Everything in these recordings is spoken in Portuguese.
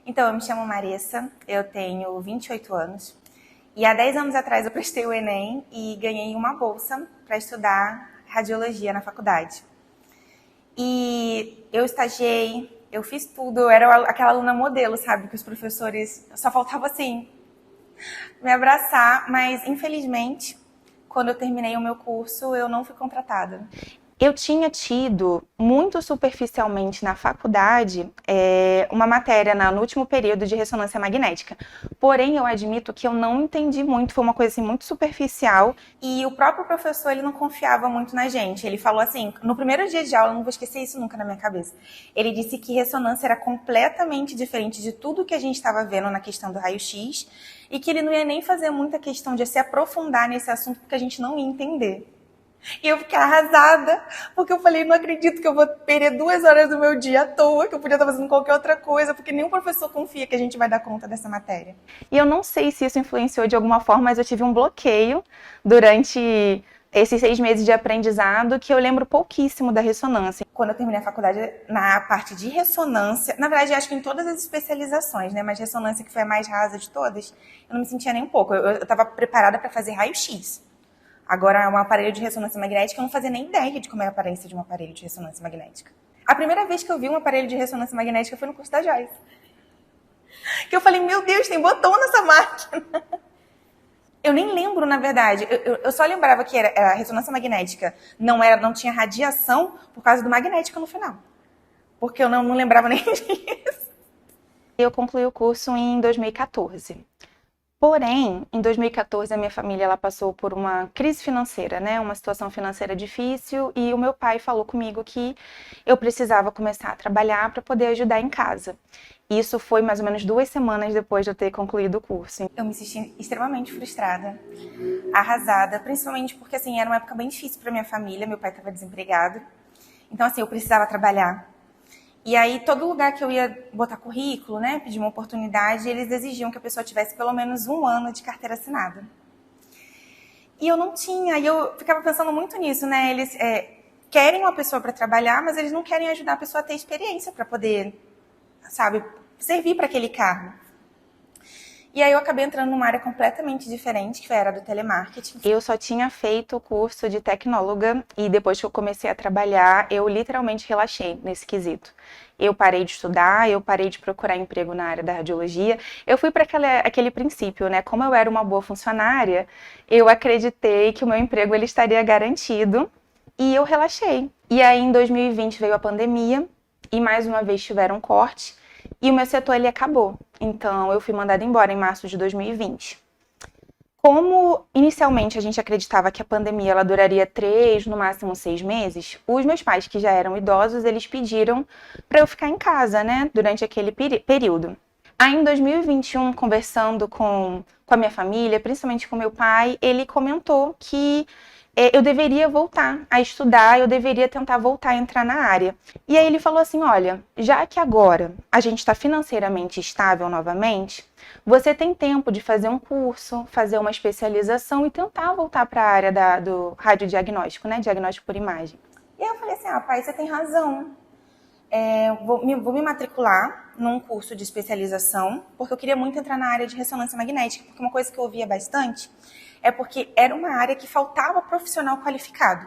Então, eu me chamo Marissa, eu tenho 28 anos e há 10 anos atrás eu prestei o Enem e ganhei uma bolsa para estudar radiologia na faculdade. E eu estagiei, eu fiz tudo, eu era aquela aluna modelo, sabe? Que os professores só faltava assim, me abraçar, mas infelizmente, quando eu terminei o meu curso, eu não fui contratada. Eu tinha tido, muito superficialmente na faculdade, uma matéria no último período de ressonância magnética. Porém, eu admito que eu não entendi muito, foi uma coisa assim, muito superficial. E o próprio professor, ele não confiava muito na gente. Ele falou assim, no primeiro dia de aula, eu não vou esquecer isso nunca na minha cabeça. Ele disse que ressonância era completamente diferente de tudo que a gente estava vendo na questão do raio-x e que ele não ia nem fazer muita questão de se aprofundar nesse assunto porque a gente não ia entender. E eu fiquei arrasada, porque eu falei, não acredito que eu vou perder 2 horas do meu dia à toa, que eu podia estar fazendo qualquer outra coisa, porque nenhum professor confia que a gente vai dar conta dessa matéria. E eu não sei se isso influenciou de alguma forma, mas eu tive um bloqueio durante esses 6 meses de aprendizado que eu lembro pouquíssimo da ressonância. Quando eu terminei a faculdade, na parte de ressonância, na verdade, acho que em todas as especializações, né, mas ressonância, que foi a mais rasa de todas, eu não me sentia nem um pouco. Eu estava preparada para fazer raio-x. Agora, um aparelho de ressonância magnética, eu não fazia nem ideia de como é a aparência de um aparelho de ressonância magnética. A primeira vez que eu vi um aparelho de ressonância magnética foi no curso da Joyce. Que eu falei, meu Deus, tem botão nessa máquina. Eu nem lembro, na verdade. Eu só lembrava que a ressonância magnética não tinha radiação por causa do magnético no final. Porque eu não lembrava nem disso. Eu concluí o curso em 2014. Porém, em 2014, a minha família ela passou por uma crise financeira, né? Uma situação financeira difícil, e o meu pai falou comigo que eu precisava começar a trabalhar para poder ajudar em casa. Isso foi mais ou menos 2 semanas depois de eu ter concluído o curso. Eu me senti extremamente frustrada, arrasada, principalmente porque assim, era uma época bem difícil para minha família, meu pai estava desempregado. Então assim, eu precisava trabalhar. E aí, todo lugar que eu ia botar currículo, né, pedir uma oportunidade, eles exigiam que a pessoa tivesse pelo menos 1 ano de carteira assinada. E eu não tinha, e eu ficava pensando muito nisso, né? Eles querem uma pessoa para trabalhar, mas eles não querem ajudar a pessoa a ter experiência para poder, sabe, servir para aquele cargo. E aí eu acabei entrando numa área completamente diferente, que foi a área do telemarketing. Eu só tinha feito o curso de tecnóloga e depois que eu comecei a trabalhar, eu literalmente relaxei nesse quesito. Eu parei de estudar, eu parei de procurar emprego na área da radiologia. Eu fui para aquele princípio, né? Como eu era uma boa funcionária, eu acreditei que o meu emprego ele estaria garantido e eu relaxei. E aí em 2020 veio a pandemia e mais uma vez tiveram um corte. E o meu setor ele acabou. Então, eu fui mandada embora em março de 2020. Como inicialmente a gente acreditava que a pandemia ela duraria 3, no máximo 6 meses, os meus pais, que já eram idosos, eles pediram para eu ficar em casa, né, durante aquele período. Aí, em 2021, conversando com a minha família, principalmente com meu pai, ele comentou que eu deveria voltar a estudar, eu deveria tentar voltar a entrar na área. E aí ele falou assim, olha, já que agora a gente está financeiramente estável novamente, você tem tempo de fazer um curso, fazer uma especialização e tentar voltar para a área do radiodiagnóstico, né? Diagnóstico por imagem. E aí eu falei assim, pai, você tem razão. Vou me matricular num curso de especialização, porque eu queria muito entrar na área de ressonância magnética, porque uma coisa que eu ouvia bastante é porque era uma área que faltava profissional qualificado.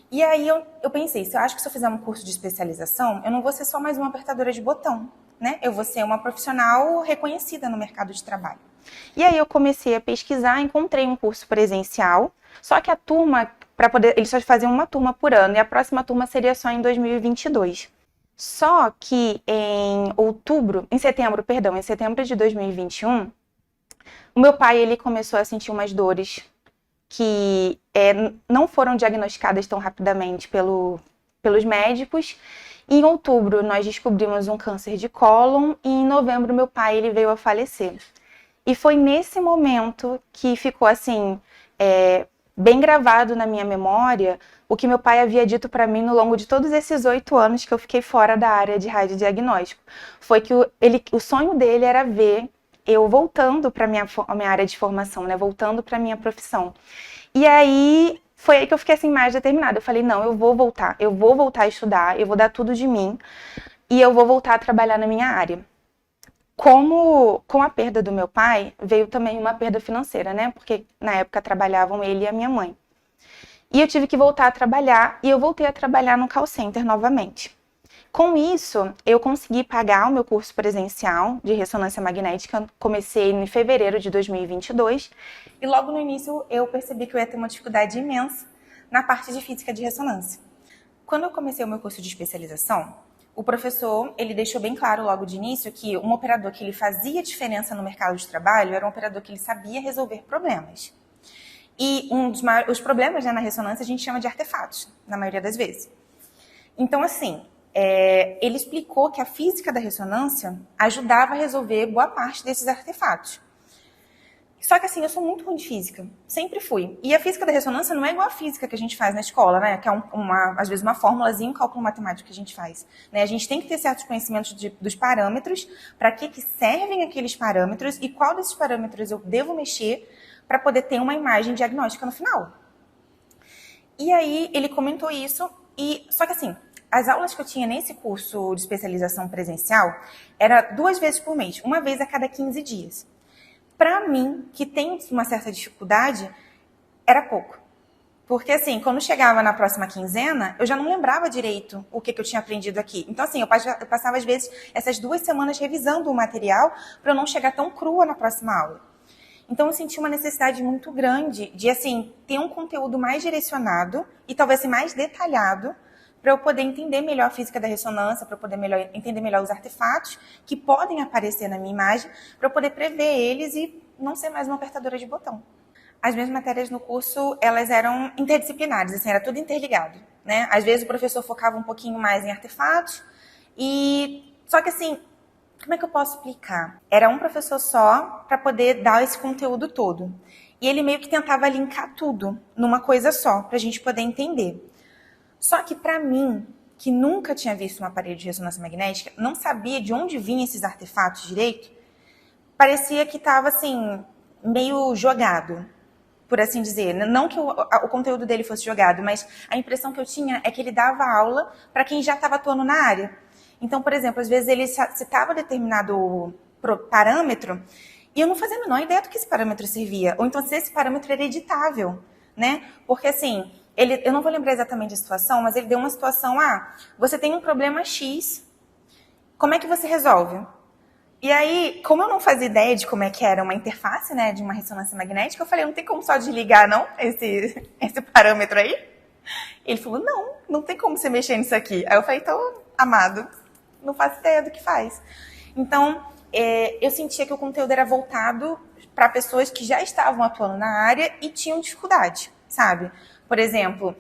E aí eu pensei, se eu fizer um curso de especialização, eu não vou ser só mais uma apertadora de botão, né? Eu vou ser uma profissional reconhecida no mercado de trabalho. E aí eu comecei a pesquisar, encontrei um curso presencial, só que a turma, eles só faziam uma turma por ano, e a próxima turma seria só em 2022. Só que em setembro de 2021, o meu pai ele começou a sentir umas dores que não foram diagnosticadas tão rapidamente pelos médicos. Em outubro, nós descobrimos um câncer de cólon e em novembro, meu pai ele veio a falecer. E foi nesse momento que ficou assim, bem gravado na minha memória o que meu pai havia dito para mim no longo de todos esses 8 anos que eu fiquei fora da área de radiodiagnóstico. Foi que o sonho dele era ver eu voltando para a minha área de formação, né? Voltando para a minha profissão. E aí, foi aí que eu fiquei assim mais determinada. Eu falei, não, eu vou voltar a estudar, eu vou dar tudo de mim e eu vou voltar a trabalhar na minha área. Com a perda do meu pai, veio também uma perda financeira, né? Porque na época trabalhavam ele e a minha mãe. E eu tive que voltar a trabalhar, e eu voltei a trabalhar no call center novamente. Com isso, eu consegui pagar o meu curso presencial de ressonância magnética. Comecei em fevereiro de 2022. E logo no início eu percebi que eu ia ter uma dificuldade imensa na parte de física de ressonância. Quando eu comecei o meu curso de especialização, o professor, ele deixou bem claro logo de início que um operador que ele fazia diferença no mercado de trabalho era um operador que ele sabia resolver problemas. E os problemas, né, na ressonância a gente chama de artefatos, na maioria das vezes. Então, assim, ele explicou que a física da ressonância ajudava a resolver boa parte desses artefatos. Só que assim, eu sou muito ruim de física, sempre fui. E a física da ressonância não é igual a física que a gente faz na escola, né? Que é às vezes uma fórmulazinha, um cálculo matemático que a gente faz. Né? A gente tem que ter certos conhecimentos dos parâmetros, para que servem aqueles parâmetros e qual desses parâmetros eu devo mexer para poder ter uma imagem diagnóstica no final. E aí ele comentou isso, só que assim, as aulas que eu tinha nesse curso de especialização presencial era 2 vezes por mês, uma vez a cada 15 dias. Para mim, que tem uma certa dificuldade, era pouco. Porque, assim, quando chegava na próxima quinzena, eu já não lembrava direito o que eu tinha aprendido aqui. Então, assim, eu passava, às vezes, essas 2 semanas revisando o material para eu não chegar tão crua na próxima aula. Então, eu senti uma necessidade muito grande de, assim, ter um conteúdo mais direcionado e talvez assim, mais detalhado para eu poder entender melhor a física da ressonância, para eu poder entender melhor os artefatos que podem aparecer na minha imagem, para eu poder prever eles e não ser mais uma apertadora de botão. As minhas matérias no curso, elas eram interdisciplinares, assim, era tudo interligado, né? Às vezes o professor focava um pouquinho mais em artefatos só que assim, como é que eu posso explicar? Era um professor só para poder dar esse conteúdo todo. E ele meio que tentava linkar tudo numa coisa só, para a gente poder entender. Só que para mim, que nunca tinha visto um aparelho de ressonância magnética, não sabia de onde vinham esses artefatos direito, parecia que estava assim, meio jogado, por assim dizer. Não que o conteúdo dele fosse jogado, mas a impressão que eu tinha é que ele dava aula para quem já estava atuando na área. Então, por exemplo, às vezes ele citava determinado parâmetro e eu não fazia a menor ideia do que esse parâmetro servia. Ou então se esse parâmetro era editável, né? Porque assim, eu não vou lembrar exatamente a situação, mas ele deu uma situação, você tem um problema X, como é que você resolve? E aí, como eu não fazia ideia de como é que era uma interface, né, de uma ressonância magnética, eu falei, não tem como só desligar, não, esse parâmetro aí? Ele falou, não tem como você mexer nisso aqui. Aí eu falei, então, amado, não faço ideia do que faz. Então, eu sentia que o conteúdo era voltado para pessoas que já estavam atuando na área e tinham dificuldade, sabe? Por exemplo,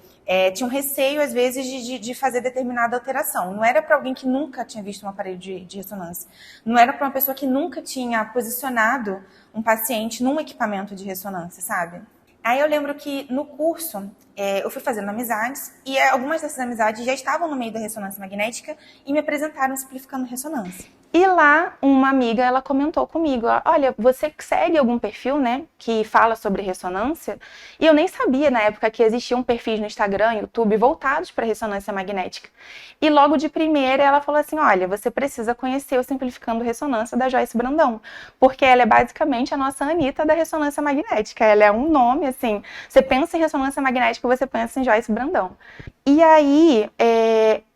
tinha um receio, às vezes, de fazer determinada alteração. Não era para alguém que nunca tinha visto um aparelho de ressonância. Não era para uma pessoa que nunca tinha posicionado um paciente num equipamento de ressonância, sabe? Aí eu lembro que no curso eu fui fazendo amizades e algumas dessas amizades já estavam no meio da ressonância magnética e me apresentaram simplificando ressonância. E lá, uma amiga, ela comentou comigo, olha, você segue algum perfil, né, que fala sobre ressonância? E eu nem sabia, na época, que existiam perfis no Instagram, YouTube, voltados para ressonância magnética. E logo de primeira, ela falou assim, olha, você precisa conhecer o Simplificando Ressonância da Joyce Brandão, porque ela é basicamente a nossa Anitta da ressonância magnética. Ela é um nome, assim, você pensa em ressonância magnética, você pensa em Joyce Brandão. E aí,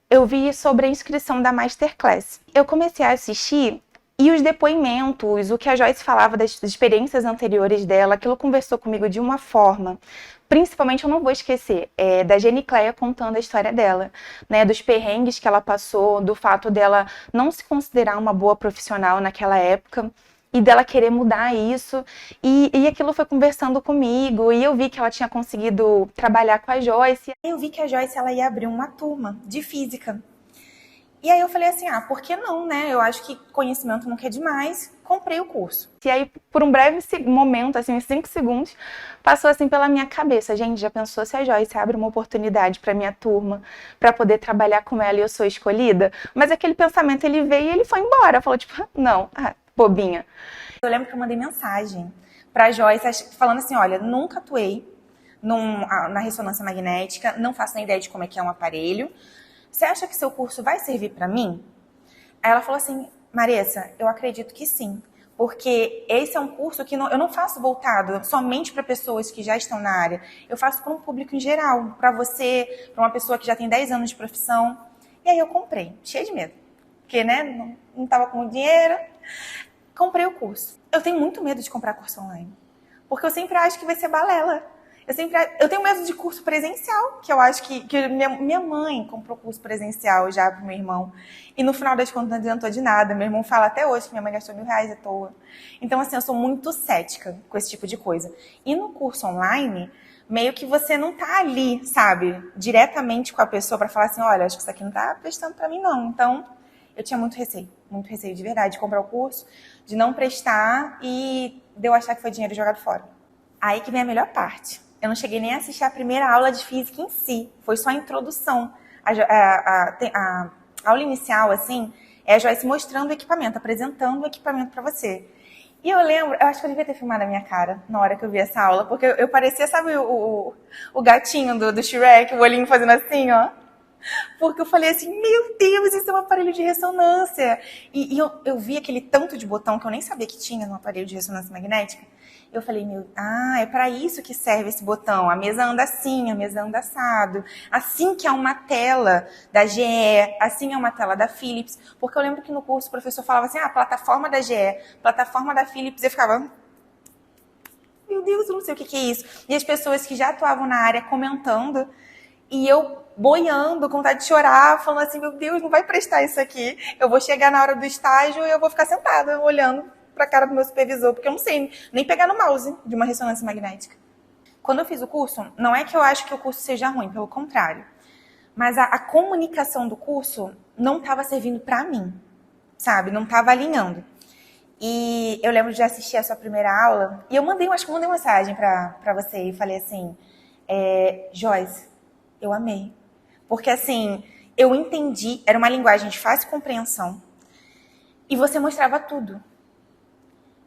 eu vi sobre a inscrição da Masterclass. Eu comecei a assistir e os depoimentos, o que a Joyce falava das experiências anteriores dela, aquilo conversou comigo de uma forma. Principalmente, eu não vou esquecer, da Genicleia contando a história dela, né, dos perrengues que ela passou, do fato dela não se considerar uma boa profissional naquela época, e dela querer mudar isso, e aquilo foi conversando comigo, e eu vi que ela tinha conseguido trabalhar com a Joyce. Eu vi que a Joyce ela ia abrir uma turma de física. E aí eu falei assim, por que não, né? Eu acho que conhecimento nunca é demais. Comprei o curso. E aí, por um breve momento, assim, uns 5 segundos, passou assim pela minha cabeça. Gente, já pensou se a Joyce abre uma oportunidade para minha turma, para poder trabalhar com ela e eu sou escolhida? Mas aquele pensamento, ele veio e ele foi embora. Falou tipo, não, bobinha. Eu lembro que eu mandei mensagem pra Joyce falando assim, olha, nunca atuei na ressonância magnética, não faço nem ideia de como é que é um aparelho. Você acha que seu curso vai servir para mim? Aí ela falou assim, Maressa, eu acredito que sim. Porque esse é um curso que eu não faço voltado somente para pessoas que já estão na área. Eu faço para um público em geral, para você, para uma pessoa que já tem 10 anos de profissão. E aí eu comprei, cheia de medo. Porque, né, não estava com dinheiro. Comprei o curso. Eu tenho muito medo de comprar curso online. Porque eu sempre acho que vai ser balela. Eu tenho medo de curso presencial, que eu acho que minha mãe comprou curso presencial já pro meu irmão. E no final das contas não adiantou de nada. Meu irmão fala até hoje que minha mãe gastou R$1.000 à toa. Então, assim, eu sou muito cética com esse tipo de coisa. E no curso online, meio que você não tá ali, sabe, diretamente com a pessoa para falar assim, olha, acho que isso aqui não tá prestando para mim, não. Então, eu tinha muito receio de verdade, de comprar o curso, de não prestar e de eu achar que foi dinheiro jogado fora. Aí que vem a melhor parte. Eu não cheguei nem a assistir a primeira aula de física em si. Foi só a introdução. A aula inicial, assim, é a Joyce mostrando o equipamento, apresentando o equipamento para você. E eu lembro, eu acho que eu devia ter filmado a minha cara na hora que eu vi essa aula, porque eu parecia, sabe, o gatinho do Shrek, o olhinho fazendo assim, ó. Porque eu falei assim, meu Deus, isso é um aparelho de ressonância. E eu vi aquele tanto de botão que eu nem sabia que tinha no aparelho de ressonância magnética. Eu falei, é para isso que serve esse botão. A mesa anda assim, a mesa anda assado. Assim que é uma tela da GE, assim é uma tela da Philips. Porque eu lembro que no curso o professor falava assim, plataforma da GE, plataforma da Philips. Eu ficava, meu Deus, eu não sei o que é isso. E as pessoas que já atuavam na área comentando, e eu boiando, com vontade de chorar, falando assim, meu Deus, não vai prestar isso aqui. Eu vou chegar na hora do estágio e eu vou ficar sentada, olhando para a cara do meu supervisor, porque eu não sei nem pegar no mouse de uma ressonância magnética. Quando eu fiz o curso, não é que eu acho que o curso seja ruim, pelo contrário. Mas a comunicação do curso não estava servindo para mim, sabe? Não estava alinhando. E eu lembro de assistir a sua primeira aula, e eu mandei mensagem para você e falei assim, Joyce, eu amei. Porque assim, eu entendi, era uma linguagem de fácil compreensão, e você mostrava tudo.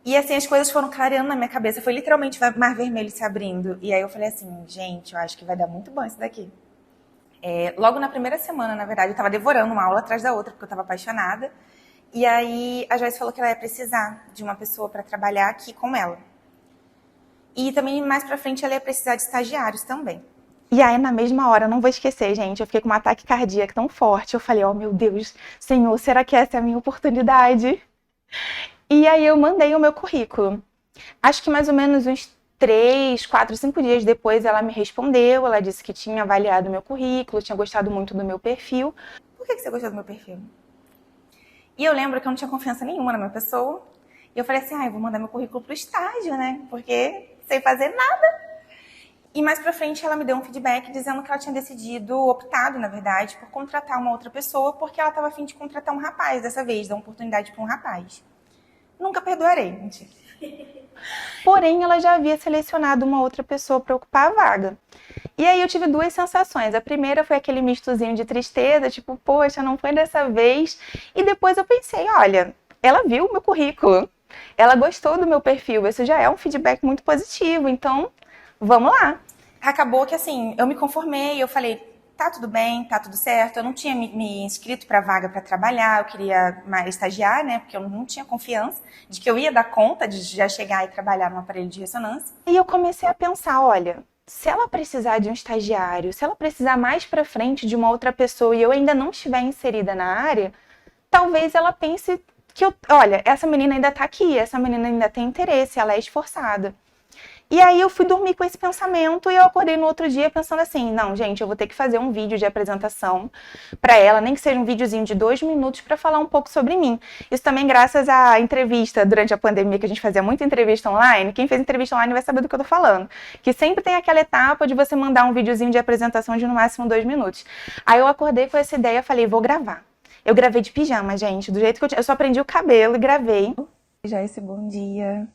E assim, as coisas foram clareando na minha cabeça. Foi literalmente mar vermelho se abrindo. E aí eu falei assim, gente, eu acho que vai dar muito bom isso daqui. Logo na primeira semana, na verdade, eu estava devorando uma aula atrás da outra, porque eu estava apaixonada. E aí a Joyce falou que ela ia precisar de uma pessoa para trabalhar aqui com ela. E também, mais pra frente, ela ia precisar de estagiários também. E aí, na mesma hora, eu não vou esquecer, gente, eu fiquei com um ataque cardíaco tão forte. Eu falei, meu Deus, Senhor, será que essa é a minha oportunidade? E aí eu mandei o meu currículo. Acho que mais ou menos uns 3, 4, 5 dias depois ela me respondeu. Ela disse que tinha avaliado o meu currículo, tinha gostado muito do meu perfil. Por que você gostou do meu perfil? E eu lembro que eu não tinha confiança nenhuma na minha pessoa. E eu falei assim, eu vou mandar meu currículo pro estágio, né? Porque sem fazer nada. E mais pra frente ela me deu um feedback dizendo que ela tinha optado, na verdade, por contratar uma outra pessoa, porque ela estava a fim de contratar um rapaz dessa vez, dar uma oportunidade para um rapaz. Nunca perdoarei, mentira. Porém, ela já havia selecionado uma outra pessoa para ocupar a vaga. E aí eu tive duas sensações. A primeira foi aquele mistozinho de tristeza, tipo, poxa, não foi dessa vez. E depois eu pensei, olha, ela viu o meu currículo, ela gostou do meu perfil, isso já é um feedback muito positivo, então vamos lá. Acabou que assim, eu me conformei, eu falei, tá tudo bem, tá tudo certo. Eu não tinha me inscrito para vaga para trabalhar, eu queria mais estagiar, né? Porque eu não tinha confiança de que eu ia dar conta de já chegar e trabalhar num aparelho de ressonância. E eu comecei a pensar, olha, se ela precisar de um estagiário, se ela precisar mais para frente de uma outra pessoa e eu ainda não estiver inserida na área, talvez ela pense que olha, essa menina ainda tá aqui, essa menina ainda tem interesse, ela é esforçada. E aí eu fui dormir com esse pensamento e eu acordei no outro dia pensando assim, não, gente, eu vou ter que fazer um vídeo de apresentação para ela, nem que seja um videozinho de 2 minutos para falar um pouco sobre mim. Isso também graças à entrevista durante a pandemia, que a gente fazia muita entrevista online. Quem fez entrevista online vai saber do que eu tô falando. Que sempre tem aquela etapa de você mandar um videozinho de apresentação de no máximo 2 minutos. Aí eu acordei com essa ideia e falei, vou gravar. Eu gravei de pijama, gente, do jeito que eu só prendi o cabelo e gravei. Joyce, bom dia.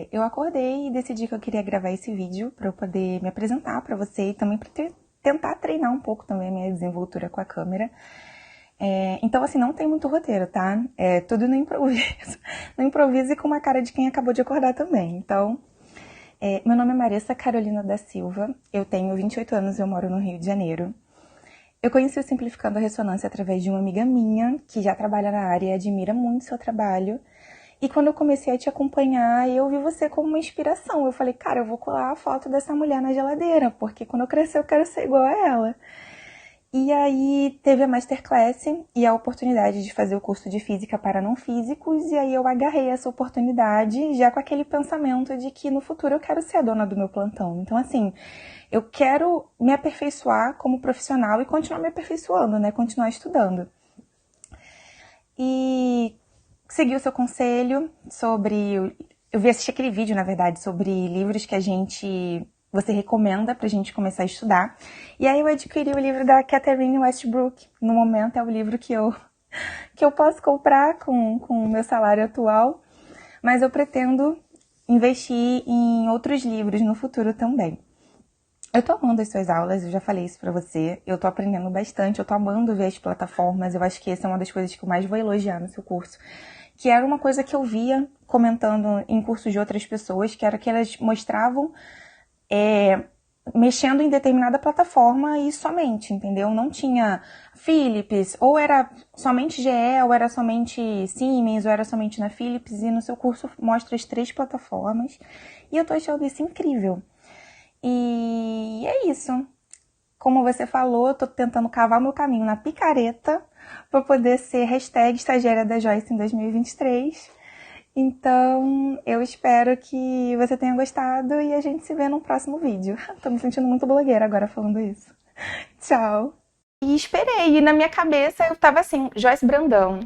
Eu acordei e decidi que eu queria gravar esse vídeo para eu poder me apresentar para você e também para tentar treinar um pouco também a minha desenvoltura com a câmera. Então, assim, não tem muito roteiro, tá? É tudo no improviso. No improviso e com uma cara de quem acabou de acordar também. Então, meu nome é Maressa Carolina da Silva, eu tenho 28 anos e eu moro no Rio de Janeiro. Eu conheci o Simplificando a Ressonância através de uma amiga minha, que já trabalha na área e admira muito seu trabalho. E quando eu comecei a te acompanhar, eu vi você como uma inspiração. Eu falei, cara, eu vou colar a foto dessa mulher na geladeira, porque quando eu crescer eu quero ser igual a ela. E aí teve a Masterclass e a oportunidade de fazer o curso de Física para não físicos, e aí eu agarrei essa oportunidade já com aquele pensamento de que no futuro eu quero ser a dona do meu plantão. Então, assim, eu quero me aperfeiçoar como profissional e continuar me aperfeiçoando, né? Continuar estudando. E segui o seu conselho sobre... Eu vi assistir aquele vídeo, na verdade, sobre livros que você recomenda pra gente começar a estudar. E aí eu adquiri o livro da Catherine Westbrook. No momento é o livro que eu posso comprar com o meu salário atual. Mas eu pretendo investir em outros livros no futuro também. Eu tô amando as suas aulas, eu já falei isso pra você. Eu tô aprendendo bastante, eu tô amando ver as plataformas. Eu acho que essa é uma das coisas que eu mais vou elogiar no seu curso. Que era uma coisa que eu via comentando em cursos de outras pessoas, que era que elas mostravam mexendo em determinada plataforma e somente, entendeu? Não tinha Philips, ou era somente GE, ou era somente Siemens, ou era somente na Philips, e no seu curso mostra as 3 plataformas. E eu tô achando isso incrível. E é isso. Como você falou, eu tô tentando cavar meu caminho na picareta para poder ser hashtag estagiária da Joyce em 2023. Então, eu espero que você tenha gostado e a gente se vê no próximo vídeo. Tô me sentindo muito blogueira agora falando isso. Tchau! E esperei, e na minha cabeça eu tava assim, Joyce Brandão,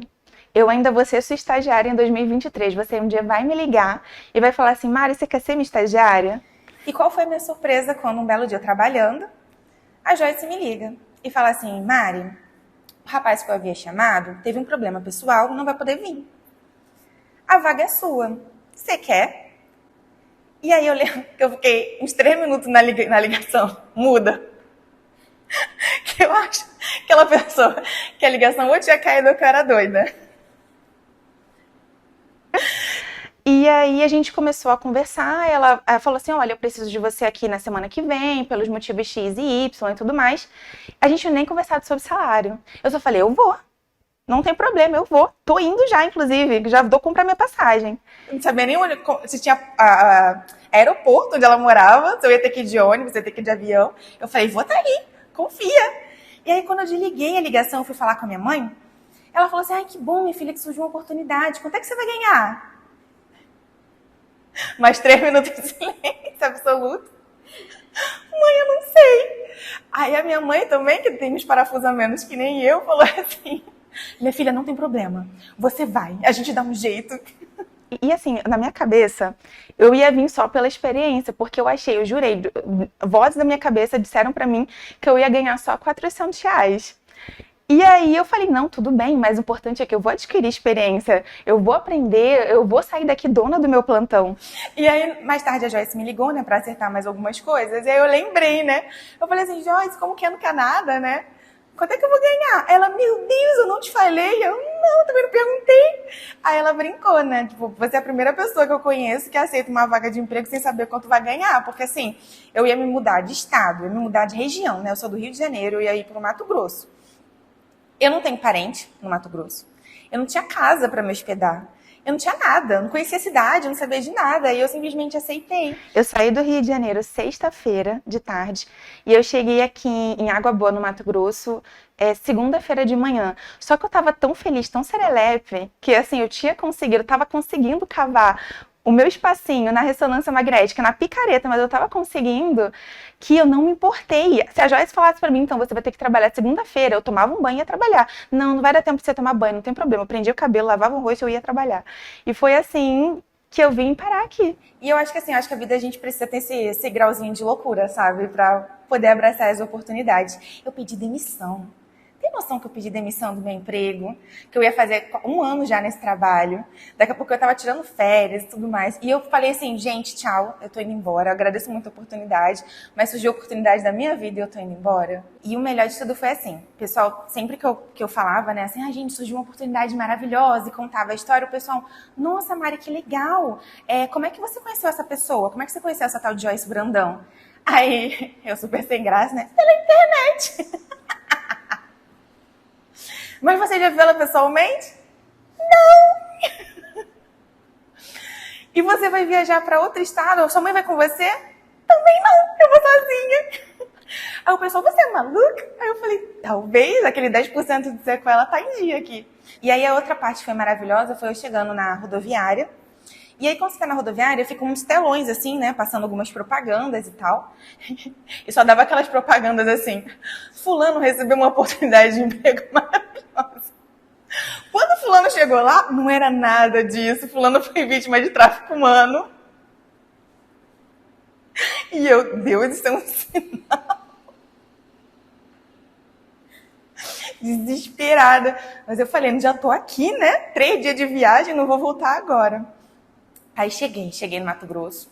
eu ainda vou ser sua estagiária em 2023. Você um dia vai me ligar e vai falar assim, Mari, você quer ser minha estagiária? E qual foi a minha surpresa quando um belo dia eu trabalhando, a Joyce me liga e fala assim, Mari, o rapaz que eu havia chamado teve um problema pessoal, não vai poder vir. A vaga é sua. Você quer? E aí eu lembro que eu fiquei uns 3 minutos na ligação, muda. Que eu acho que ela pensou que a ligação ou tinha caído ou que eu era doida. E aí a gente começou a conversar, ela falou assim, olha, eu preciso de você aqui na semana que vem, pelos motivos X e Y e tudo mais. A gente nem conversado sobre salário. Eu só falei, eu vou. Não tem problema, eu vou. Tô indo já, inclusive. Já vou comprar minha passagem. Não sabia nem se tinha aeroporto onde ela morava, se eu ia ter que ir de ônibus, se eu ia ter que ir de avião. Eu falei, vou tá aí, confia. E aí, quando eu desliguei a ligação, fui falar com a minha mãe, ela falou assim, ai, que bom, minha filha, que surgiu uma oportunidade. Quanto é que você vai ganhar? Mais 3 minutos de silêncio absoluto. Mãe, eu não sei. Aí a minha mãe também, que tem uns parafusos a menos que nem eu, falou assim, minha filha, não tem problema. Você vai, a gente dá um jeito. E assim, na minha cabeça, eu ia vir só pela experiência, porque eu achei, eu jurei, vozes da minha cabeça disseram pra mim que eu ia ganhar só R$400. E aí eu falei, não, tudo bem, mas o importante é que eu vou adquirir experiência, eu vou aprender, eu vou sair daqui dona do meu plantão. E aí, mais tarde, a Joyce me ligou, né, pra acertar mais algumas coisas, e aí eu lembrei, né, eu falei assim, Joyce, como que é no Canadá, né? Quanto é que eu vou ganhar? Ela, meu Deus, eu não te falei? Eu, não, também não perguntei. Aí ela brincou, né? Tipo, você é a primeira pessoa que eu conheço que aceita uma vaga de emprego sem saber quanto vai ganhar. Porque assim, eu ia me mudar de estado, eu ia me mudar de região, né? Eu sou do Rio de Janeiro, eu ia ir pro Mato Grosso. Eu não tenho parente no Mato Grosso. Eu não tinha casa para me hospedar. Eu não tinha nada, eu não conhecia a cidade, eu não sabia de nada, e eu simplesmente aceitei. Eu saí do Rio de Janeiro sexta-feira de tarde e eu cheguei aqui em Água Boa, no Mato Grosso, segunda-feira de manhã. Só que eu tava tão feliz, tão serelepe, que assim, eu tava conseguindo cavar o meu espacinho na ressonância magnética, na picareta, mas eu tava conseguindo que eu não me importei. Se a Joyce falasse pra mim, então você vai ter que trabalhar segunda-feira, eu tomava um banho e ia trabalhar. Não, não vai dar tempo pra você tomar banho, não tem problema. Eu prendia o cabelo, lavava o rosto e eu ia trabalhar. E foi assim que eu vim parar aqui. E eu acho que assim, a vida a gente precisa ter esse grauzinho de loucura, sabe? Pra poder abraçar as oportunidades. Eu pedi demissão. Tem noção que eu pedi demissão do meu emprego? Que eu ia fazer 1 ano já nesse trabalho. Daqui a pouco eu tava tirando férias e tudo mais. E eu falei assim, gente, tchau, eu tô indo embora. Eu agradeço muito a oportunidade, mas surgiu a oportunidade da minha vida e eu tô indo embora. E o melhor de tudo foi assim, pessoal, sempre que eu falava, né, assim, gente, surgiu uma oportunidade maravilhosa e contava a história, o pessoal, nossa, Mari, que legal. Como é que você conheceu essa pessoa? Como é que você conheceu essa tal de Joyce Brandão? Aí, eu super sem graça, né? Pela internet. Mas você já viu ela pessoalmente? E você vai viajar para outro estado? Sua mãe vai com você? Também não, eu vou sozinha. Aí o pessoal, você é maluca? Aí eu falei, talvez, aquele 10% de sequela tá em dia aqui. E aí a outra parte que foi maravilhosa foi eu chegando na rodoviária. E aí quando você tá na rodoviária, ficam uns telões assim, né, passando algumas propagandas e tal. E só dava aquelas propagandas assim, fulano recebeu uma oportunidade de emprego maravilhosa. Quando fulano chegou lá, não era nada disso. Fulano foi vítima de tráfico humano. E eu, Deus, isso é um sinal. Desesperada. Mas eu falei, já tô aqui, né? 3 dias de viagem, não vou voltar agora. Aí cheguei no Mato Grosso.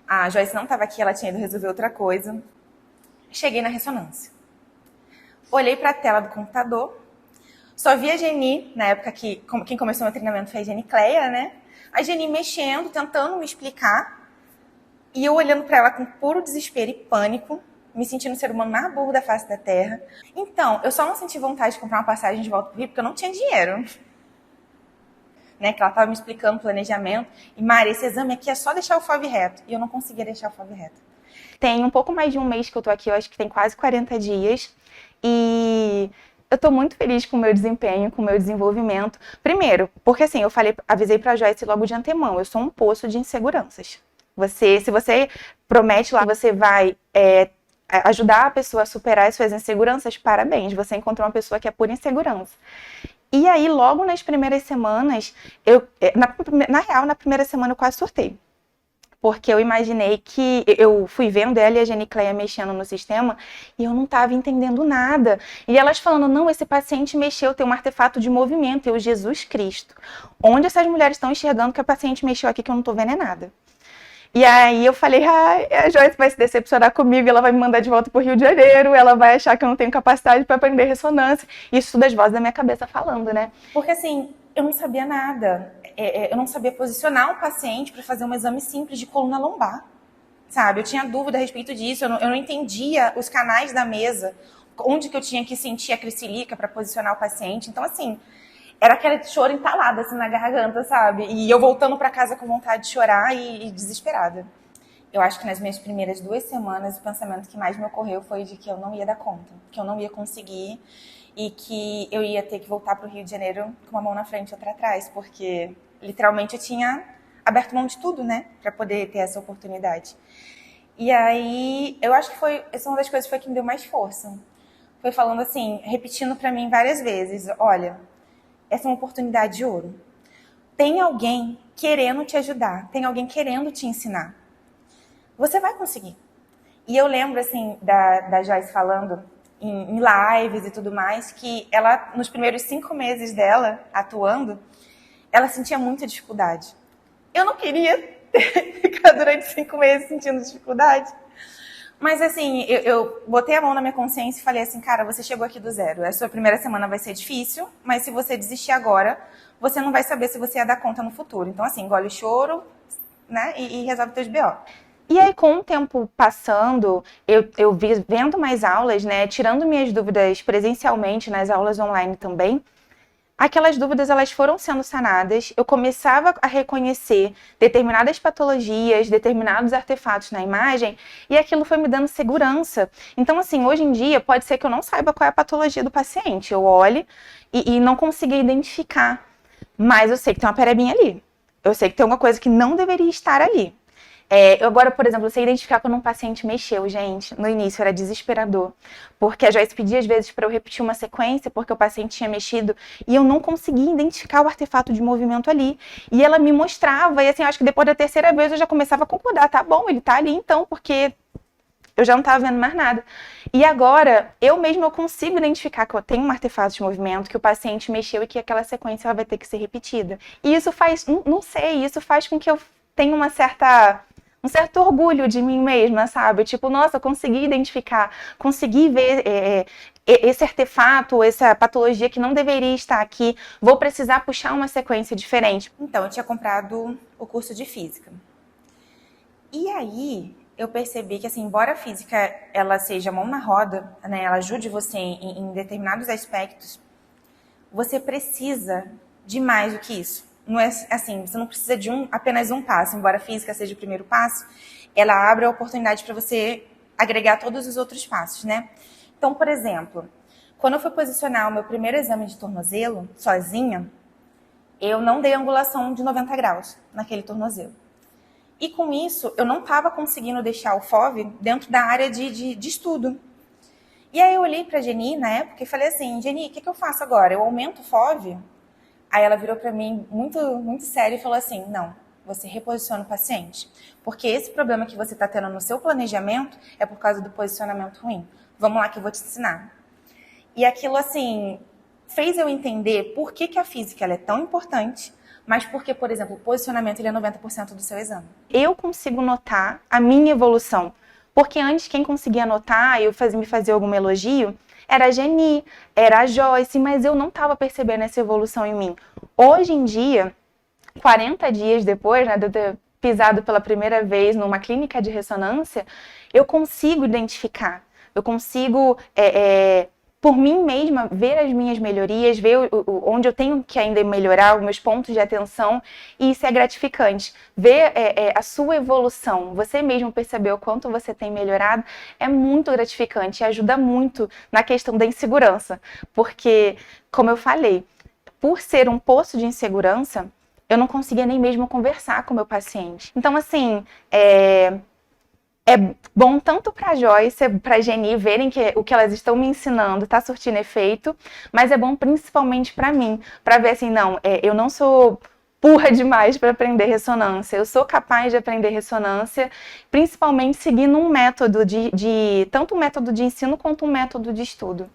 A Joyce não estava aqui, ela tinha ido resolver outra coisa. Cheguei na ressonância. Olhei para a tela do computador. Só vi a Geni, na época que quem começou meu treinamento foi a Geni Cleia, né? A Geni mexendo, tentando me explicar. E eu olhando para ela com puro desespero e pânico, me sentindo o ser humano mais burro da face da Terra. Então, eu só não senti vontade de comprar uma passagem de volta pro Rio porque eu não tinha dinheiro. Né, que ela estava me explicando o planejamento. E, Mari, esse exame aqui é só deixar o FOV reto. E eu não conseguia deixar o FOV reto. Tem um pouco mais de um mês que eu tô aqui, eu acho que tem quase 40 dias. E eu tô muito feliz com o meu desempenho, com o meu desenvolvimento. Primeiro, porque assim, avisei pra Joyce logo de antemão, eu sou um poço de inseguranças. Se você promete lá, você vai ajudar a pessoa a superar as suas inseguranças, parabéns, você encontrou uma pessoa que é pura insegurança. E aí, logo nas primeiras semanas, na primeira semana eu quase surtei. Porque eu imaginei que eu fui vendo ela e a Geni Cleia mexendo no sistema e eu não estava entendendo nada. E elas falando, não, esse paciente mexeu, tem um artefato de movimento. Eu, Jesus Cristo, onde essas mulheres estão enxergando que a paciente mexeu aqui que eu não estou vendo é nada? E aí eu falei, a Joyce vai se decepcionar comigo, ela vai me mandar de volta pro Rio de Janeiro, ela vai achar que eu não tenho capacidade para aprender ressonância. Isso tudo as vozes da minha cabeça falando, né? Porque assim, eu não sabia nada. Eu não sabia posicionar o paciente para fazer um exame simples de coluna lombar, sabe? Eu tinha dúvida a respeito disso, eu não entendia os canais da mesa, onde que eu tinha que sentir a crisilica para posicionar o paciente. Então, assim, era aquele choro entalado assim na garganta, sabe? E eu voltando para casa com vontade de chorar e desesperada. Eu acho que nas minhas primeiras 2 semanas, o pensamento que mais me ocorreu foi de que eu não ia dar conta, que eu não ia conseguir e que eu ia ter que voltar para o Rio de Janeiro com uma mão na frente e outra atrás, porque literalmente eu tinha aberto mão de tudo, né, para poder ter essa oportunidade. E aí, eu acho que essa uma das coisas foi que me deu mais força. Foi falando assim, repetindo para mim várias vezes, olha, essa é uma oportunidade de ouro. Tem alguém querendo te ajudar, tem alguém querendo te ensinar. Você vai conseguir. E eu lembro, assim, da Joyce falando em lives e tudo mais, que ela, nos primeiros 5 meses dela atuando, ela sentia muita dificuldade. Eu não queria ficar durante 5 meses sentindo dificuldade. Mas assim, eu botei a mão na minha consciência e falei assim, cara, você chegou aqui do zero. A sua primeira semana vai ser difícil, mas se você desistir agora, você não vai saber se você ia dar conta no futuro. Então assim, engole o choro, né, e resolve teus BO. E aí, com o tempo passando, eu vendo mais aulas, né, tirando minhas dúvidas presencialmente nas aulas online também, aquelas dúvidas elas foram sendo sanadas, eu começava a reconhecer determinadas patologias, determinados artefatos na imagem, e aquilo foi me dando segurança. Então, assim, hoje em dia, pode ser que eu não saiba qual é a patologia do paciente, eu olhe e não consiga identificar, mas eu sei que tem uma perebinha ali, eu sei que tem alguma coisa que não deveria estar ali. Agora, por exemplo, você identificar quando um paciente mexeu, gente, no início era desesperador, porque a Joyce pedia às vezes para eu repetir uma sequência, porque o paciente tinha mexido, e eu não conseguia identificar o artefato de movimento ali, e ela me mostrava, e assim, acho que depois da 3ª vez eu já começava a concordar, tá bom, ele tá ali então, porque eu já não estava vendo mais nada. E agora, eu consigo identificar que eu tenho um artefato de movimento, que o paciente mexeu e que aquela sequência ela vai ter que ser repetida. E isso faz, não sei, isso faz com que eu tenha um certo orgulho de mim mesma, sabe? Tipo, nossa, consegui identificar, consegui ver esse artefato, essa patologia que não deveria estar aqui, vou precisar puxar uma sequência diferente. Então, eu tinha comprado o curso de física. E aí, eu percebi que, assim, embora a física ela seja mão na roda, né, ela ajude você em determinados aspectos, você precisa de mais do que isso. Não é assim, você não precisa de apenas um passo, embora a física seja o primeiro passo, ela abre a oportunidade para você agregar todos os outros passos, né? Então, por exemplo, quando eu fui posicionar o meu primeiro exame de tornozelo, sozinha, eu não dei angulação de 90 graus naquele tornozelo. E com isso, eu não estava conseguindo deixar o FOV dentro da área de estudo. E aí eu olhei para a Geni na época e falei assim, Geni, o que eu faço agora? Eu aumento o FOV? Aí ela virou para mim muito, muito séria e falou assim, não, você reposiciona o paciente. Porque esse problema que você está tendo no seu planejamento é por causa do posicionamento ruim. Vamos lá que eu vou te ensinar. E aquilo, assim, fez eu entender por que a física ela é tão importante, mas porque, por exemplo, o posicionamento ele é 90% do seu exame. Eu consigo notar a minha evolução. Porque antes, quem conseguia notar, me fazer algum elogio, era a Geni, era a Joyce, mas eu não estava percebendo essa evolução em mim. Hoje em dia, 40 dias depois, né, de eu ter pisado pela primeira vez numa clínica de ressonância, eu consigo identificar, eu consigo, por mim mesma, ver as minhas melhorias, ver onde eu tenho que ainda melhorar, os meus pontos de atenção, e isso é gratificante. Ver a sua evolução, você mesmo perceber o quanto você tem melhorado, é muito gratificante e ajuda muito na questão da insegurança, porque, como eu falei, por ser um poço de insegurança, eu não conseguia nem mesmo conversar com o meu paciente. Então, assim, é bom tanto para a Joyce, para a Geni verem que o que elas estão me ensinando está surtindo efeito, mas é bom principalmente para mim, para ver assim, não, eu não sou burra demais para aprender ressonância, eu sou capaz de aprender ressonância, principalmente seguindo um método tanto um método de ensino quanto um método de estudo.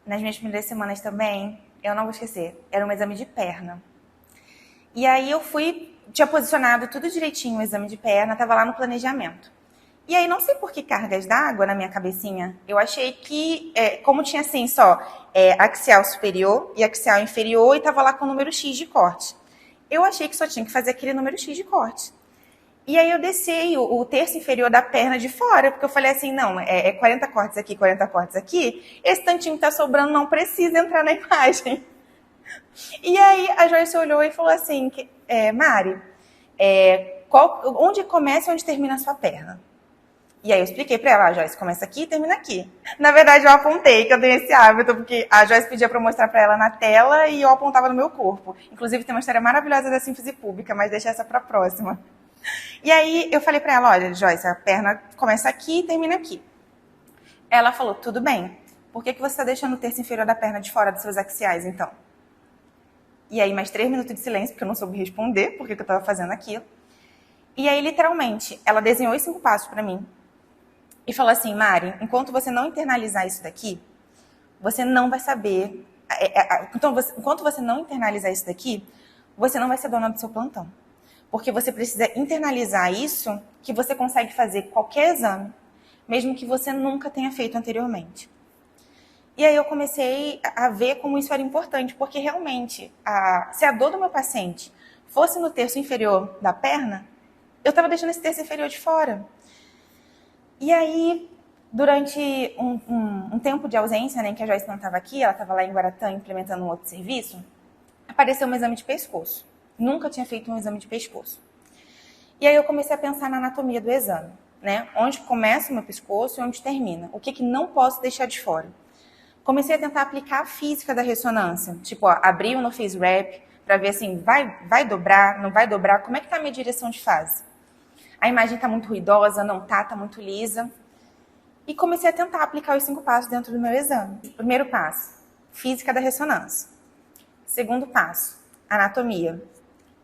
Nas minhas primeiras semanas também, eu não vou esquecer, era um exame de perna. E aí eu tinha posicionado tudo direitinho o exame de perna, estava lá no planejamento. E aí, não sei por que cargas d'água na minha cabecinha, eu achei que, como tinha assim só axial superior e axial inferior, e estava lá com o número X de corte. Eu achei que só tinha que fazer aquele número X de corte. E aí eu desci o terço inferior da perna de fora, porque eu falei assim, não, 40 cortes aqui, 40 cortes aqui, esse tantinho que tá sobrando não precisa entrar na imagem. E aí a Joyce olhou e falou assim, Mari, onde começa e onde termina a sua perna? E aí eu expliquei pra ela, a Joyce começa aqui e termina aqui. Na verdade eu apontei, que eu tenho esse hábito, porque a Joyce pedia pra eu mostrar pra ela na tela e eu apontava no meu corpo. Inclusive tem uma história maravilhosa da síntese pública, mas deixa essa pra próxima. E aí eu falei pra ela, olha, Joyce, a perna começa aqui e termina aqui. Ela falou, tudo bem. Por que você tá deixando o terço inferior da perna de fora dos seus axiais, então? E aí mais 3 minutos de silêncio, porque eu não soube responder por que eu tava fazendo aquilo. E aí, literalmente, ela desenhou os 5 passos pra mim. E falou assim, Mari, enquanto você não internalizar isso daqui, você não vai saber... Então, enquanto você não internalizar isso daqui, você não vai ser dona do seu plantão. Porque você precisa internalizar isso, que você consegue fazer qualquer exame, mesmo que você nunca tenha feito anteriormente. E aí eu comecei a ver como isso era importante, porque realmente, se a dor do meu paciente fosse no terço inferior da perna, eu estava deixando esse terço inferior de fora. E aí, durante um tempo de ausência, né, que a Joyce não estava aqui, ela estava lá em Guaratã implementando um outro serviço, apareceu um exame de pescoço. Nunca tinha feito um exame de pescoço. E aí eu comecei a pensar na anatomia do exame, né? Onde começa o meu pescoço e onde termina. O que não posso deixar de fora. Comecei a tentar aplicar a física da ressonância. Tipo, abrir o Northeast Wrap para ver assim, vai dobrar, não vai dobrar, como é que está a minha direção de fase? A imagem está muito ruidosa, não está muito lisa. E comecei a tentar aplicar os 5 passos dentro do meu exame. Primeiro passo, física da ressonância. Segundo passo, anatomia.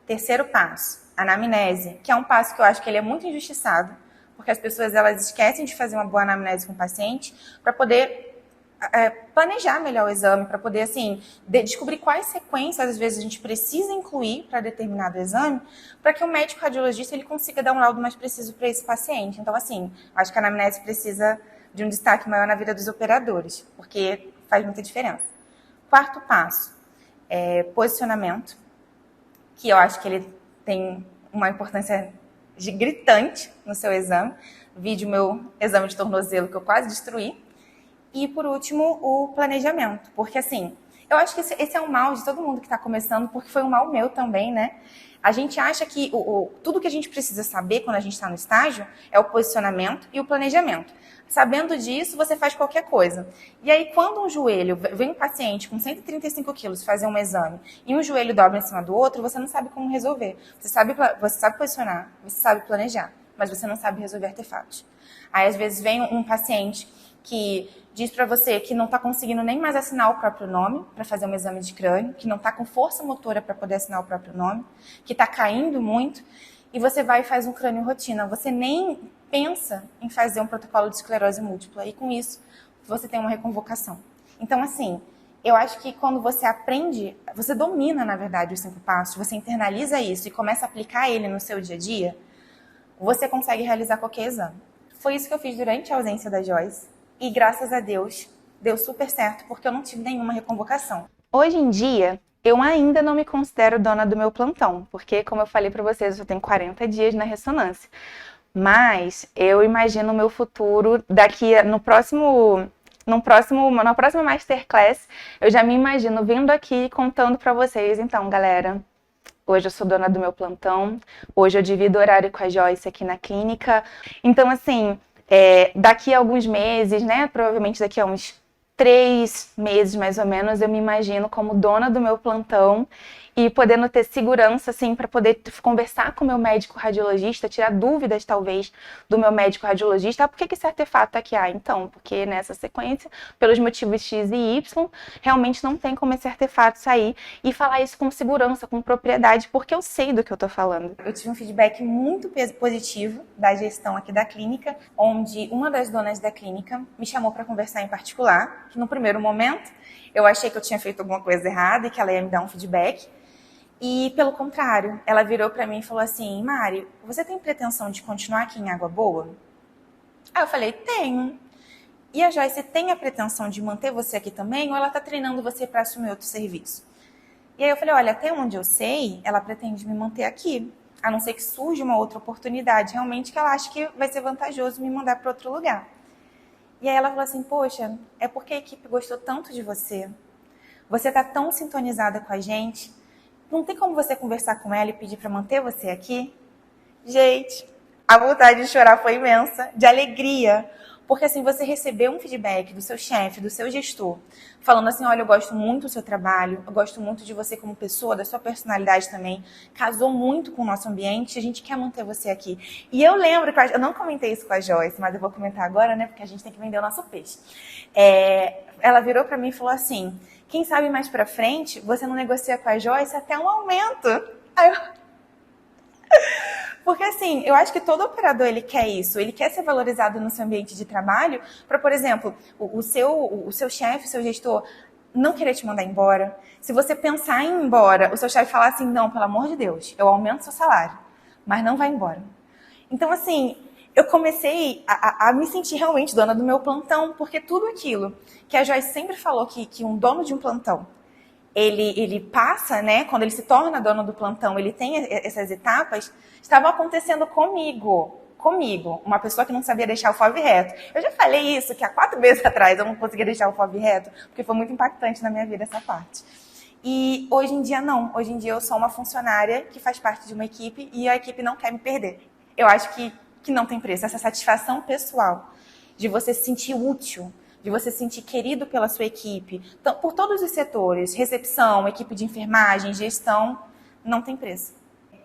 Terceiro passo, anamnese, que é um passo que eu acho que ele é muito injustiçado, porque as pessoas elas esquecem de fazer uma boa anamnese com o paciente para poder planejar melhor o exame, para poder assim descobrir quais sequências às vezes a gente precisa incluir para determinado exame, para que o médico radiologista ele consiga dar um laudo mais preciso para esse paciente. Então, assim, acho que a anamnese precisa de um destaque maior na vida dos operadores, porque faz muita diferença. Quarto passo, posicionamento, que eu acho que ele tem uma importância gritante no seu exame. Vídeo meu exame de tornozelo que eu quase destruí. E, por último, o planejamento. Porque, assim, Eu acho que esse é um mal de todo mundo que está começando, porque foi um mal meu também, né? A gente acha que tudo que a gente precisa saber quando a gente está no estágio é o posicionamento e o planejamento. Sabendo disso, você faz qualquer coisa. E aí, quando vem um paciente com 135 quilos fazer um exame e um joelho dobra em cima do outro, você não sabe como resolver. Você sabe posicionar, você sabe planejar, mas você não sabe resolver artefatos. Aí, às vezes, vem um paciente que diz para você que não está conseguindo nem mais assinar o próprio nome para fazer um exame de crânio, que não está com força motora para poder assinar o próprio nome, que está caindo muito, e você vai e faz um crânio rotina. Você nem pensa em fazer um protocolo de esclerose múltipla, e com isso você tem uma reconvocação. Então, assim, eu acho que quando você aprende, você domina, na verdade, os 5 passos, você internaliza isso e começa a aplicar ele no seu dia a dia, você consegue realizar qualquer exame. Foi isso que eu fiz durante a ausência da Joyce. E graças a Deus, deu super certo, porque eu não tive nenhuma reconvocação. Hoje em dia, eu ainda não me considero dona do meu plantão, porque, como eu falei para vocês, eu tenho 40 dias na ressonância. Mas eu imagino o meu futuro na próxima Masterclass, eu já me imagino vindo aqui contando para vocês. Então, galera, hoje eu sou dona do meu plantão, hoje eu divido horário com a Joyce aqui na clínica. Então, assim, daqui a alguns meses, né, provavelmente daqui a uns 3 meses mais ou menos, eu me imagino como dona do meu plantão e podendo ter segurança, assim, para poder conversar com o meu médico radiologista, tirar dúvidas, talvez, do meu médico radiologista. Por que esse artefato tá aqui? Então, porque nessa sequência, pelos motivos X e Y, realmente não tem como esse artefato sair, e falar isso com segurança, com propriedade, porque eu sei do que eu tô falando. Eu tive um feedback muito positivo da gestão aqui da clínica, onde uma das donas da clínica me chamou para conversar em particular, que no primeiro momento eu achei que eu tinha feito alguma coisa errada e que ela ia me dar um feedback. E, pelo contrário, ela virou para mim e falou assim: Mari, você tem pretensão de continuar aqui em Água Boa? Aí eu falei: tenho. E a Joyce tem a pretensão de manter você aqui também, ou ela está treinando você para assumir outro serviço? E aí eu falei: olha, até onde eu sei, ela pretende me manter aqui, a não ser que surja uma outra oportunidade, realmente, que ela acha que vai ser vantajoso me mandar para outro lugar. E aí ela falou assim: poxa, é porque a equipe gostou tanto de você, você está tão sintonizada com a gente, não tem como você conversar com ela e pedir para manter você aqui? Gente, a vontade de chorar foi imensa, de alegria. Porque assim, você recebeu um feedback do seu chefe, do seu gestor, falando assim: olha, eu gosto muito do seu trabalho, eu gosto muito de você como pessoa, da sua personalidade também, casou muito com o nosso ambiente, a gente quer manter você aqui. E eu lembro, eu não comentei isso com a Joyce, mas eu vou comentar agora, né, porque a gente tem que vender o nosso peixe. Ela virou para mim e falou assim: quem sabe mais pra frente, você não negocia com a Joyce até um aumento. Aí eu... Porque assim, eu acho que todo operador ele quer isso, ele quer ser valorizado no seu ambiente de trabalho para, por exemplo, o seu chefe, o seu gestor não querer te mandar embora. Se você pensar em ir embora, o seu chefe falar assim: não, pelo amor de Deus, eu aumento seu salário, mas não vai embora. Então assim, eu comecei a me sentir realmente dona do meu plantão, porque tudo aquilo que a Joyce sempre falou que um dono de um plantão, ele passa, né, quando ele se torna dono do plantão, ele tem essas etapas, estava acontecendo comigo, uma pessoa que não sabia deixar o FOV reto. Eu já falei isso, que há 4 meses atrás eu não conseguia deixar o FOV reto, porque foi muito impactante na minha vida essa parte. E hoje em dia não, hoje em dia eu sou uma funcionária que faz parte de uma equipe e a equipe não quer me perder. Eu acho que não tem preço, essa satisfação pessoal de você se sentir útil, de você se sentir querido pela sua equipe, por todos os setores, recepção, equipe de enfermagem, gestão, não tem preço.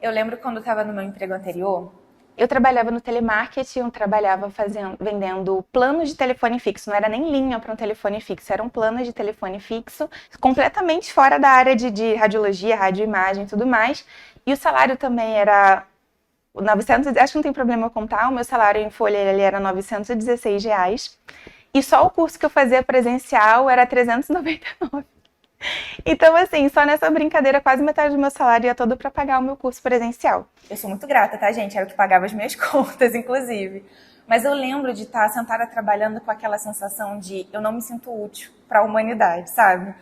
Eu lembro quando eu estava no meu emprego anterior, eu trabalhava no telemarketing, eu trabalhava vendendo planos de telefone fixo, não era nem linha para um telefone fixo, eram planos de telefone fixo, completamente fora da área de radiologia, radioimagem e tudo mais, e o salário também era 900, acho que não tem problema eu contar, o meu salário em folha ele era R$916, e só o curso que eu fazia presencial era R$399. Então, assim, só nessa brincadeira, quase metade do meu salário ia todo para pagar o meu curso presencial. Eu sou muito grata, tá, gente? Era o que pagava as minhas contas, inclusive. Mas eu lembro de estar sentada trabalhando com aquela sensação de eu não me sinto útil para a humanidade, sabe?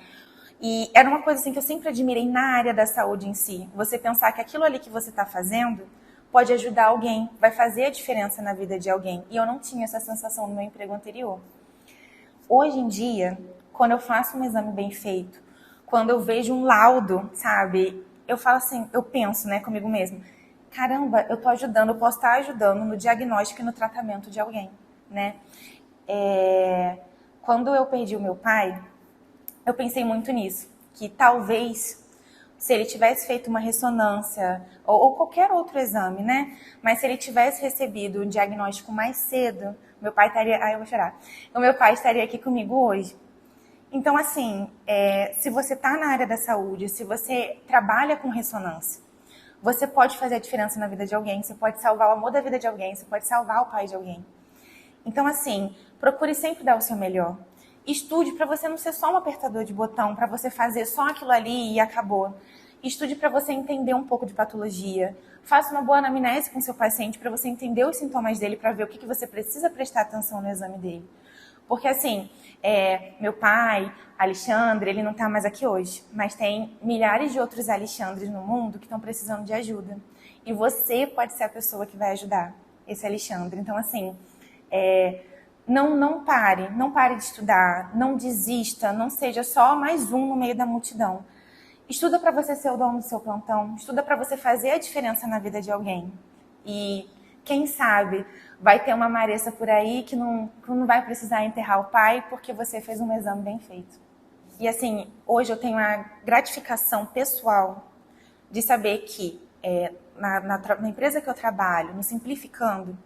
E era uma coisa assim que eu sempre admirei na área da saúde em si. Você pensar que aquilo ali que você está fazendo pode ajudar alguém, vai fazer a diferença na vida de alguém. E eu não tinha essa sensação no meu emprego anterior. Hoje em dia, quando eu faço um exame bem feito, quando eu vejo um laudo, sabe? Eu falo assim, eu penso, né, comigo mesmo, caramba, eu tô ajudando, eu posso estar ajudando no diagnóstico e no tratamento de alguém, né? Quando eu perdi o meu pai, eu pensei muito nisso, que talvez se ele tivesse feito uma ressonância ou qualquer outro exame, né? Mas se ele tivesse recebido um diagnóstico mais cedo, meu pai estaria... Ai, eu vou chorar. O meu pai estaria aqui comigo hoje. Então, assim, se você está na área da saúde, se você trabalha com ressonância, você pode fazer a diferença na vida de alguém, você pode salvar o amor da vida de alguém, você pode salvar o pai de alguém. Então, assim, procure sempre dar o seu melhor. Estude para você não ser só um apertador de botão, para você fazer só aquilo ali e acabou. Estude para você entender um pouco de patologia. Faça uma boa anamnese com seu paciente para você entender os sintomas dele, para ver o que você precisa prestar atenção no exame dele. Porque, assim, meu pai, Alexandre, ele não está mais aqui hoje, mas tem milhares de outros Alexandres no mundo que estão precisando de ajuda. E você pode ser a pessoa que vai ajudar esse Alexandre. Então, assim, não pare de estudar, não desista, não seja só mais um no meio da multidão. Estuda para você ser o dono do seu plantão, estuda para você fazer a diferença na vida de alguém. E quem sabe vai ter uma Maressa por aí que não vai precisar enterrar o pai porque você fez um exame bem feito. E assim, hoje eu tenho a gratificação pessoal de saber que na empresa que eu trabalho, no Simplificando,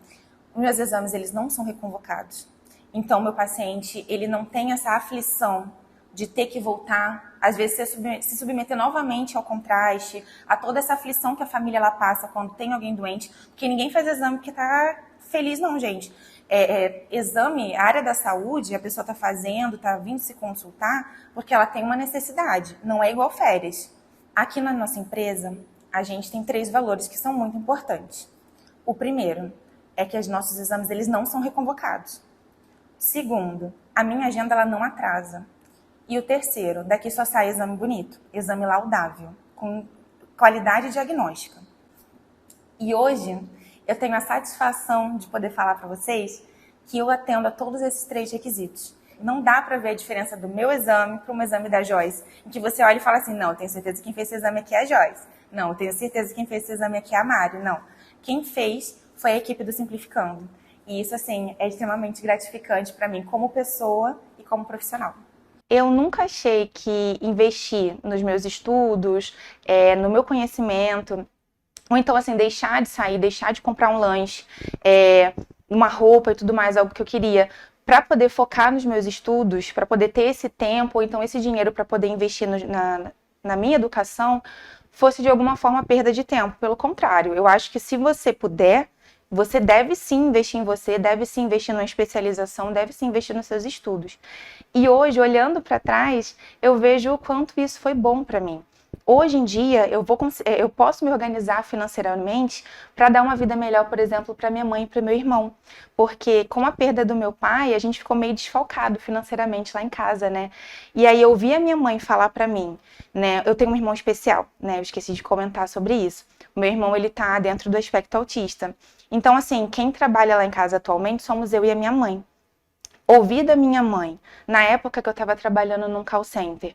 meus exames eles não são reconvocados. Então, meu paciente ele não tem essa aflição de ter que voltar, às vezes se submeter novamente ao contraste, a toda essa aflição que a família ela passa quando tem alguém doente, porque ninguém faz exame porque tá feliz não, gente. Exame, a área da saúde, a pessoa tá fazendo, tá vindo se consultar, porque ela tem uma necessidade, não é igual férias. Aqui na nossa empresa, a gente tem 3 valores que são muito importantes. O primeiro é que os nossos exames eles não são reconvocados. Segundo, a minha agenda ela não atrasa. E o terceiro, daqui só sai exame bonito, exame laudável, com qualidade diagnóstica. E hoje eu tenho a satisfação de poder falar para vocês que eu atendo a todos esses 3 requisitos. Não dá para ver a diferença do meu exame para um exame da Joyce, em que você olha e fala assim, não, eu tenho certeza que quem fez esse exame aqui é a Joyce. Não, eu tenho certeza que quem fez esse exame aqui é a Mari. Não, quem fez foi a equipe do Simplificando. E isso, assim, é extremamente gratificante para mim como pessoa e como profissional. Eu nunca achei que investir nos meus estudos, no meu conhecimento, ou então, assim, deixar de sair, deixar de comprar um lanche, uma roupa e tudo mais, algo que eu queria, para poder focar nos meus estudos, para poder ter esse tempo, ou então esse dinheiro para poder investir na minha educação, fosse de alguma forma perda de tempo. Pelo contrário, eu acho que se você puder, você deve sim investir em você, deve sim investir numa especialização, deve sim investir nos seus estudos. E hoje, olhando para trás, eu vejo o quanto isso foi bom para mim. Hoje em dia, eu posso me organizar financeiramente para dar uma vida melhor, por exemplo, para minha mãe e para meu irmão. Porque com a perda do meu pai, a gente ficou meio desfalcado financeiramente lá em casa, né? E aí eu vi a minha mãe falar para mim, né? Eu tenho um irmão especial, né? Eu esqueci de comentar sobre isso. O meu irmão, ele tá dentro do aspecto autista. Então, assim, quem trabalha lá em casa atualmente somos eu e a minha mãe. Ouvi da minha mãe, na época que eu estava trabalhando num call center,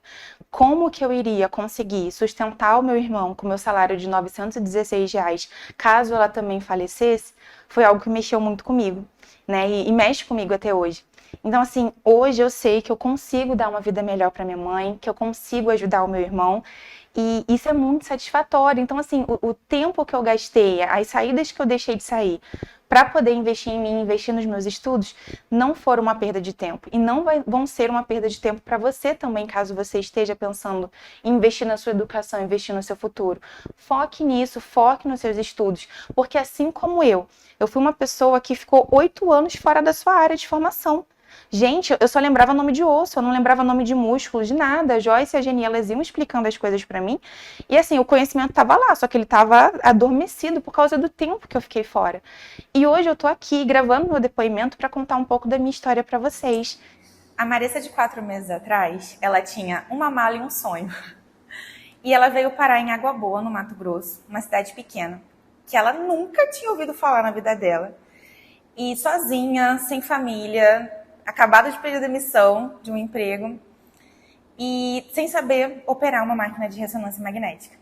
como que eu iria conseguir sustentar o meu irmão com meu salário de R$ 916, caso ela também falecesse, foi algo que mexeu muito comigo, né? E mexe comigo até hoje. Então, assim, hoje eu sei que eu consigo dar uma vida melhor para minha mãe, que eu consigo ajudar o meu irmão, e isso é muito satisfatório. Então, assim, o tempo que eu gastei, as saídas que eu deixei de sair, para poder investir em mim, investir nos meus estudos, não foram uma perda de tempo. E não vão ser uma perda de tempo para você também, caso você esteja pensando em investir na sua educação, investir no seu futuro. Foque nisso, foque nos seus estudos. Porque assim como eu fui uma pessoa que ficou 8 anos fora da sua área de formação. Gente, eu só lembrava nome de osso, eu não lembrava nome de músculo, de nada. A Joyce e a Geni, elas iam explicando as coisas pra mim. E assim, o conhecimento tava lá, só que ele tava adormecido por causa do tempo que eu fiquei fora. E hoje eu tô aqui gravando meu depoimento pra contar um pouco da minha história pra vocês. A Maressa de 4 meses atrás, ela tinha uma mala e um sonho. E ela veio parar em Água Boa, no Mato Grosso, uma cidade pequena, que ela nunca tinha ouvido falar na vida dela. E sozinha, sem família, acabada de pedir demissão de um emprego. e sem saber operar uma máquina de ressonância magnética.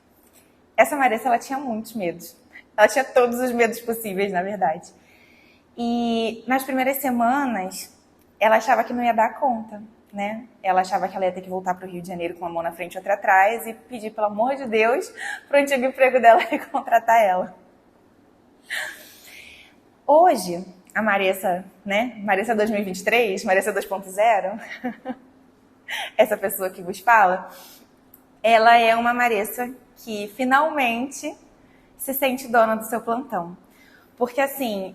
Essa Marissa, ela tinha muitos medos. Ela tinha todos os medos possíveis, na verdade. E nas primeiras semanas, ela achava que não ia dar conta, né? Ela achava que ela ia ter que voltar para o Rio de Janeiro com uma mão na frente e outra atrás e pedir, pelo amor de Deus, para o antigo emprego dela contratar ela. Hoje, a Marissa, né? Marissa 2023, Marissa 2.0, essa pessoa que vos fala, ela é uma Marissa que finalmente se sente dona do seu plantão. Porque assim,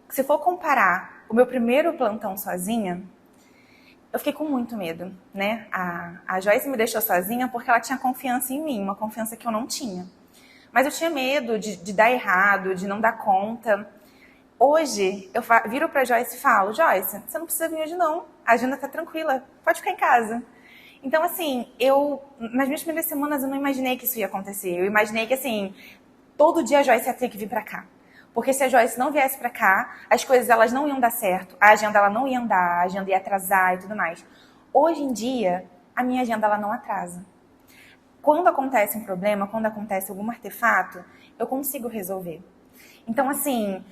se for comparar o meu primeiro plantão sozinha, eu fiquei com muito medo, né? A Joyce me deixou sozinha porque ela tinha confiança em mim, uma confiança que eu não tinha. Mas eu tinha medo de dar errado, de não dar conta. Hoje, eu viro pra Joyce e falo, Joyce, você não precisa vir hoje não, a agenda tá tranquila, pode ficar em casa. Então, assim, nas minhas primeiras semanas, eu não imaginei que isso ia acontecer. Eu imaginei que, assim, todo dia a Joyce ia ter que vir pra cá. Porque se a Joyce não viesse pra cá, as coisas elas não iam dar certo, a agenda ela não ia andar, a agenda ia atrasar e tudo mais. Hoje em dia, a minha agenda ela não atrasa. Quando acontece um problema, quando acontece algum artefato, eu consigo resolver. Então, assim,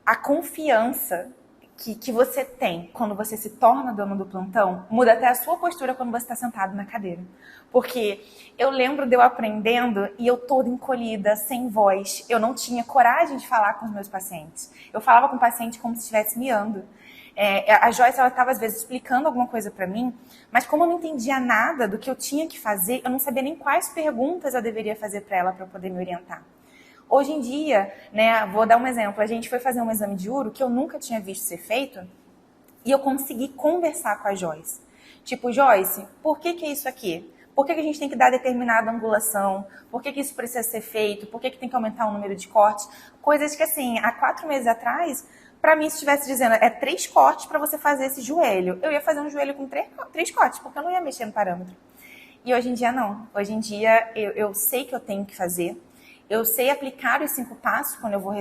a confiança que você tem quando você se torna dono do plantão muda até a sua postura quando você está sentado na cadeira. Porque eu lembro de eu aprendendo e eu toda encolhida, sem voz. Eu não tinha coragem de falar com os meus pacientes. Eu falava com o paciente como se estivesse miando. A Joyce, ela estava às vezes explicando alguma coisa para mim, mas como eu não entendia nada do que eu tinha que fazer, eu não sabia nem quais perguntas eu deveria fazer para ela para poder me orientar. Hoje em dia, né, vou dar um exemplo, a gente foi fazer um exame de uro que eu nunca tinha visto ser feito e eu consegui conversar com a Joyce. Tipo, Joyce, por que é isso aqui? Por que a gente tem que dar determinada angulação? Por que isso precisa ser feito? Por que tem que aumentar o número de cortes? Coisas que, assim, há 4 meses atrás, para mim, se estivesse dizendo 3 cortes para você fazer esse joelho, eu ia fazer um joelho com 3 cortes, porque eu não ia mexer no parâmetro. E hoje em dia, não. Hoje em dia, eu sei que eu tenho que fazer. Eu sei aplicar os 5 passos quando eu vou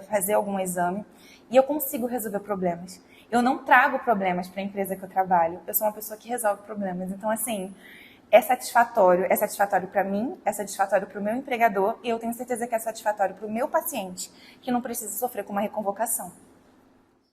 fazer algum exame e eu consigo resolver problemas. Eu não trago problemas para a empresa que eu trabalho. Eu sou uma pessoa que resolve problemas. Então, assim, é satisfatório. É satisfatório para mim, é satisfatório para o meu empregador e eu tenho certeza que é satisfatório para o meu paciente, que não precisa sofrer com uma reconvocação.